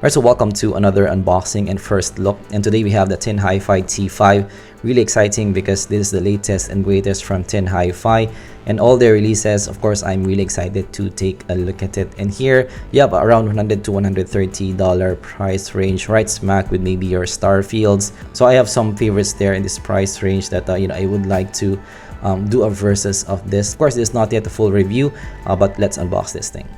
Alright, so welcome to another unboxing and first look, and today we have the Tinhifi T5. Really exciting because this is the latest and greatest from Tinhifi, and all their releases. Of course, I'm really excited to take a look at it. And here you have around $100 to $130 price range, right smack with maybe your star fields. So I have some favorites there in this price range that I would like to do a versus of this. Of course, this is not yet a full review, but let's unbox this thing.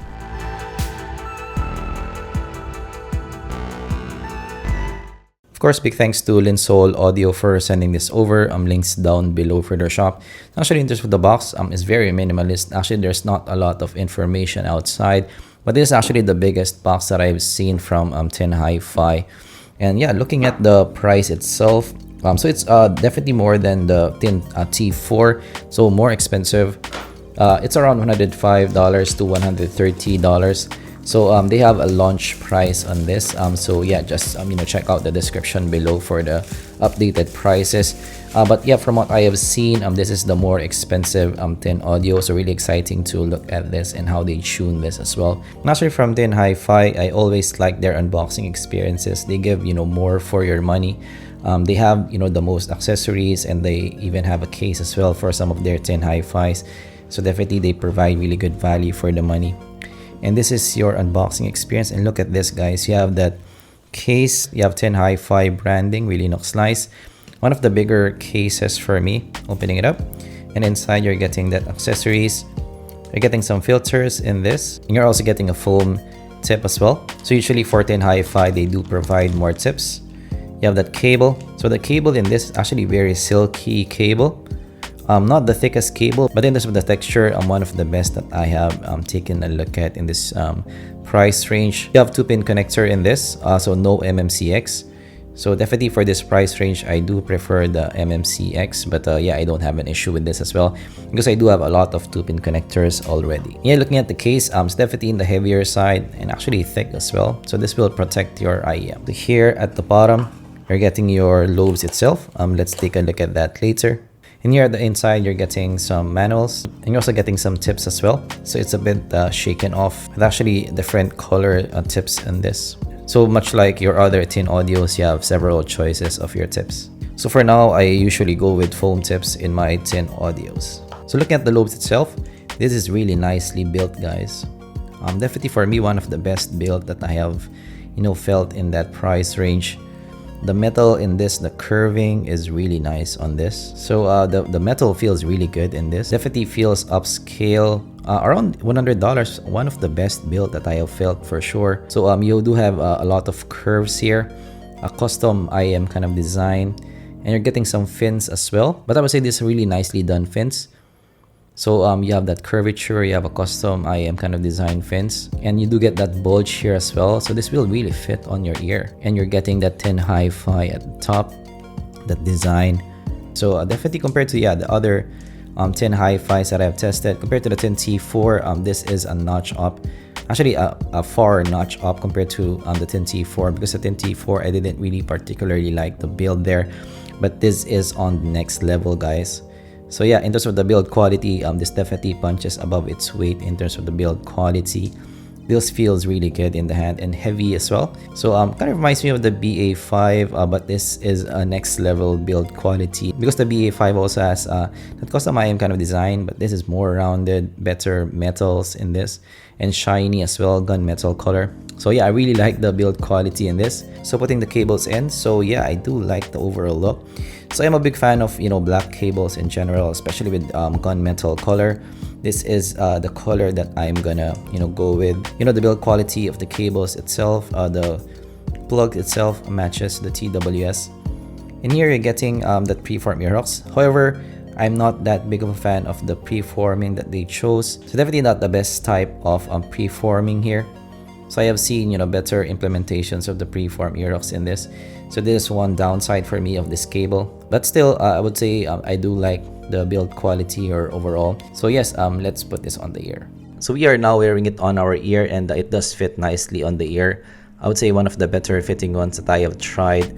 Of course, big thanks to Linsol Audio for sending this over. Links down below for their shop. Actually, in terms of the box, is very minimalist. Actually, there's not a lot of information outside, but this is actually the biggest box that I've seen from Tinhifi. And yeah, looking at the price itself, so it's definitely more than the T4, so more expensive. It's around $105 to $130. So they have a launch price on this. So yeah, just check out the description below for the updated prices. But yeah, from what I have seen, this is the more expensive Tin Audio. So really exciting to look at this and how they tune this as well. Naturally, from Tinhifi, I always like their unboxing experiences. They give more for your money. They have the most accessories, and they even have a case as well for some of their Tinhifis. So definitely they provide really good value for the money. And this is your unboxing experience, and look at this, guys. You have that case, you have Tinhifi branding, really looks nice. One of the bigger cases for me, opening it up, and inside you're getting that accessories. You're getting some filters in this, and you're also getting a foam tip as well. So usually for Tinhifi, they do provide more tips. You have that cable. So the cable in this is actually very silky cable. Not the thickest cable, but in terms of the texture, one of the best that I have taken a look at in this price range. You have 2-pin connector in this, so no MMCX. So definitely for this price range, I do prefer the MMCX, but yeah, I don't have an issue with this as well because I do have a lot of 2-pin connectors already. Yeah, looking at the case, it's definitely in the heavier side and actually thick as well. So this will protect your IEM. So here at the bottom, you're getting your lobes itself. Let's take a look at that later. And here at the inside, you're getting some manuals, and you're also getting some tips as well. So it's a bit shaken off. It's actually different color tips in this. So much like your other Tin Audios, you have several choices of your tips. So for now, I usually go with foam tips in my Tin Audios. So looking at the lobes itself, this is really nicely built, guys. Definitely for me, one of the best build that I have, felt in that price range. The metal in this, the curving is really nice on this. So the metal feels really good in this. Definitely feels upscale. Around $100, one of the best build that I have felt for sure. So you do have a lot of curves here, a custom IM kind of design, and you're getting some fins as well. But I would say this is really nicely done fins. So you have that curvature, you have a custom IM kind of design fins, and you do get that bulge here as well. So this will really fit on your ear, and you're getting that Tinhifi at the top, that design. So definitely compared to the other Tinhifis that I've tested, compared to the Tin T4, this is a notch up. Actually a far notch up compared to the Tin T4, because the Tin T4 I didn't really particularly like the build there, but this is on the next level, guys. So yeah, in terms of the build quality, this definitely punches above its weight in terms of the build quality. This feels really good in the hand and heavy as well. So kind of reminds me of the BA5, but this is a next level build quality because the BA5 also has that custom IM kind of design, but this is more rounded, better metals in this, and shiny as well, gunmetal color. So yeah, I really like the build quality in this. So putting the cables in, so yeah, I do like the overall look. So I'm a big fan of black cables in general, especially with gunmetal color. This is the color that I'm gonna go with. The build quality of the cables itself, the plug itself matches the TWS. And here you're getting that preform ear hooks. However, I'm not that big of a fan of the preforming that they chose. So definitely not the best type of preforming here. So I have seen better implementations of the preform ear hooks in this. So this is one downside for me of this cable, but still I would say I do like the build quality or overall. So yes, let's put this on the ear. So we are now wearing it on our ear, and it does fit nicely on the ear. I would say one of the better fitting ones that I have tried.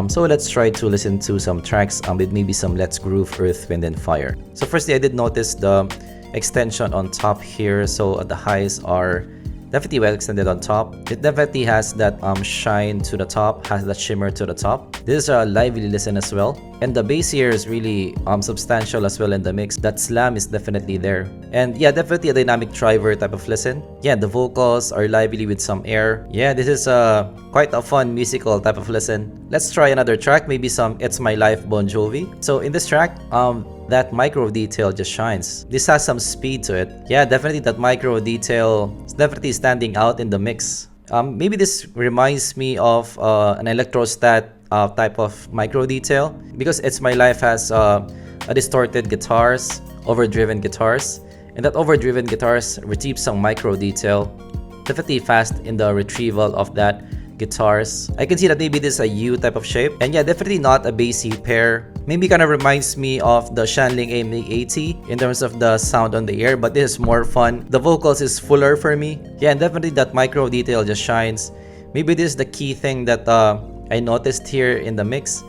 So let's try to listen to some tracks with maybe some Let's Groove, Earth, Wind and Fire. So firstly, I did notice the extension on top here. So the highs are Definitely well extended on top. It definitely has that shine to the top, has that shimmer to the top. This is a lively listen as well. And the bass here is really substantial as well in the mix. That slam is definitely there. And yeah, definitely a dynamic driver type of listen. Yeah, the vocals are lively with some air. Yeah, this is quite a fun musical type of listen. Let's try another track, maybe some It's My Life Bon Jovi. So in this track, that micro detail just shines. This has some speed to it. Yeah, definitely that micro detail is definitely standing out in the mix. Maybe this reminds me of an electrostat type of micro detail, because It's My Life has a distorted guitars, overdriven guitars, and that overdriven guitars retrieve some micro detail. Definitely fast in the retrieval of that guitars. I can see that maybe this is a U type of shape, and yeah, definitely not a bassy pair. Maybe kind of reminds me of the Shanling MH755 in terms of the sound on the ear, but this is more fun. The vocals is fuller for me. Yeah, and definitely that micro detail just shines. Maybe this is the key thing that I noticed here in the mix.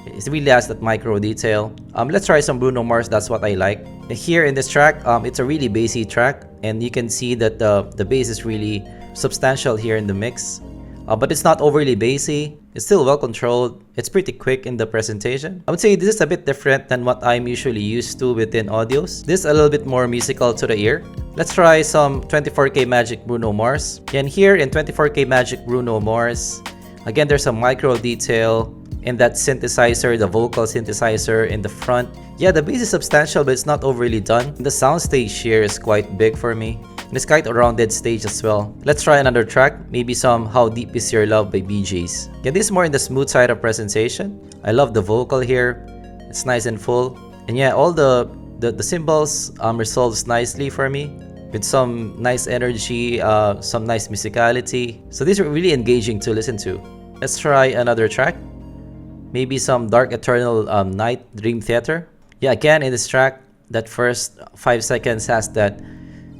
It really has that micro detail. Let's try some Bruno Mars. That's what I like. Here in this track, it's a really bassy track, and you can see that the bass is really substantial here in the mix. But it's not overly bassy. It's still well controlled. It's pretty quick in the presentation. I would say this is a bit different than what I'm usually used to within audios. This is a little bit more musical to the ear. Let's try some 24K Magic Bruno Mars. And here in 24K Magic Bruno Mars, again, there's a micro detail in that synthesizer, the vocal synthesizer in the front. Yeah, the bass is substantial, but it's not overly done. The soundstage here is quite big for me. And it's quite a rounded stage as well. Let's try another track, maybe some How Deep Is Your Love by BJ's. Yeah, this is more in the smooth side of presentation. I love the vocal here. It's nice and full. And yeah, all the cymbals resolves nicely for me, with some nice energy, some nice musicality. So these are really engaging to listen to. Let's try another track. Maybe some Dark Eternal Night Dream Theater. Yeah, again in this track, that first 5 seconds has that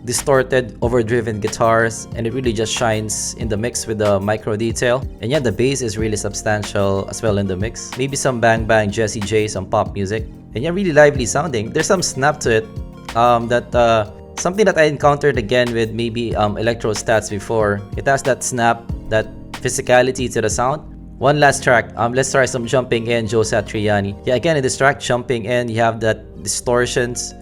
distorted, overdriven guitars, and it really just shines in the mix with the micro detail. And yeah, the bass is really substantial as well in the mix. Maybe some Bang Bang, Jessie J, some pop music. And yeah, really lively sounding. There's some snap to it. Something that I encountered again with maybe electro stats before. It has that snap, that physicality to the sound. One last track. Let's try some Jumping In, Joe Satriani. Yeah, again in this track, Jumping In, you have that distortions,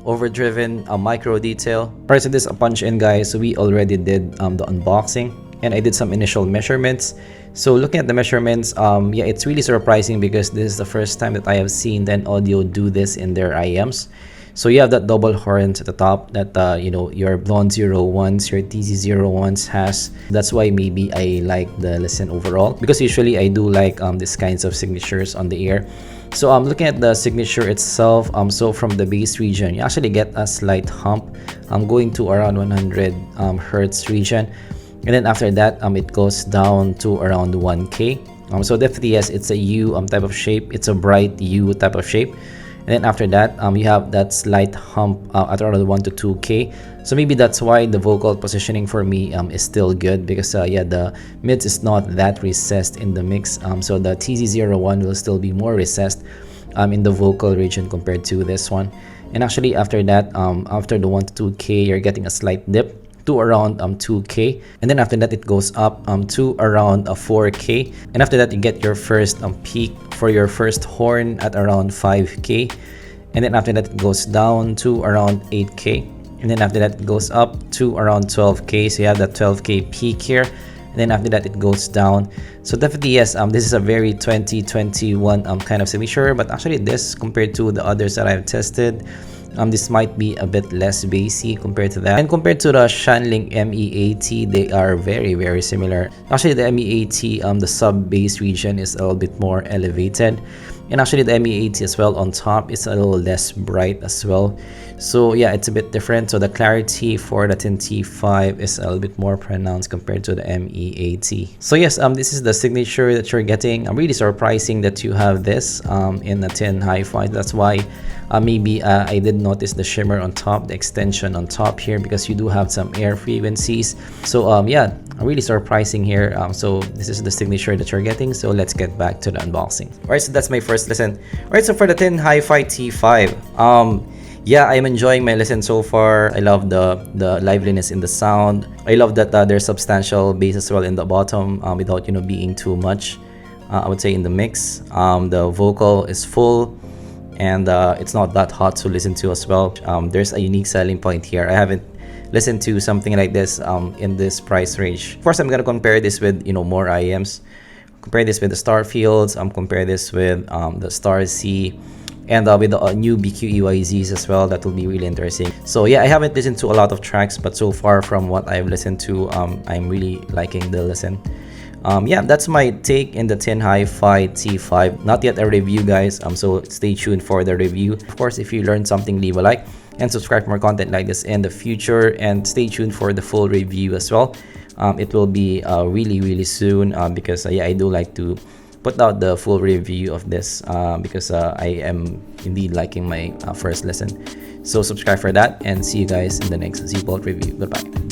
overdriven micro detail. Alright, so this is a punch in, guys. So we already did the unboxing, and I did some initial measurements. So looking at the measurements, yeah, it's really surprising because this is the first time that I have seen Then Audio do this in their IMs. So you have that double horns at the top that you know, your Blonde 01s, your TZ01s has. That's why maybe I like the listen overall, because usually I do like these kinds of signatures on the ear. So I'm looking at the signature itself. So from the bass region, you actually get a slight hump. I'm going to around 100 hertz region, and then after that it goes down to around 1K. So definitely yes, it's a U type of shape. It's a bright U type of shape. And then after that, you have that slight hump at around 1 to 2K. So maybe that's why the vocal positioning for me is still good, because yeah, the mids is not that recessed in the mix. So the TZ01 will still be more recessed in the vocal region compared to this one. And actually after that, after the 1 to 2K, you're getting a slight dip to around 2K, and then after that it goes up to around 4K, and after that you get your first peak for your first horn at around 5K, and then after that it goes down to around 8K, and then after that it goes up to around 12K. So you have that 12K peak here, and then after that it goes down. So definitely yes, this is a very 2021 kind of signature, but actually this, compared to the others that I've tested, this might be a bit less bassy compared to that. And compared to the Shanling ME80, they are very, very similar. Actually, the ME80, the sub bass region is a little bit more elevated. And actually, the ME80 as well on top is a little less bright as well. So yeah, it's a bit different. So the clarity for the Tinhifi is a little bit more pronounced compared to the ME80. So yes, this is the signature that you're getting. I'm really surprising that you have this in the Tinhifi. That's why maybe I did notice the shimmer on top, the extension on top here, because you do have some air frequencies. So yeah, really surprising here. So this is the signature that you're getting. So let's get back to the unboxing. All right, so that's my first listen. All right, so for the Tinhifi T5, Yeah, I'm enjoying my listen so far. I love the liveliness in the sound. I love that there's substantial bass as well in the bottom, without being too much. I would say in the mix. The vocal is full, and it's not that hot to listen to as well. There's a unique selling point here. I haven't listened to something like this in this price range. Of course, I'm gonna compare this with more IEMs. Compare this with the Starfields. Compare this with the Star C, and with the new BQ-EYZs as well. That will be really interesting. So yeah, I haven't listened to a lot of tracks, but so far from what I've listened to, I'm really liking the listen. Yeah, that's my take in the Tinhifi T5. Not yet a review, guys, so stay tuned for the review. Of course, if you learned something, leave a like and subscribe for more content like this in the future, and stay tuned for the full review as well. It will be really soon, because yeah, I do like to put out the full review of this, because I am indeed liking my first listen. So subscribe for that, and see you guys in the next zpolt review. Goodbye.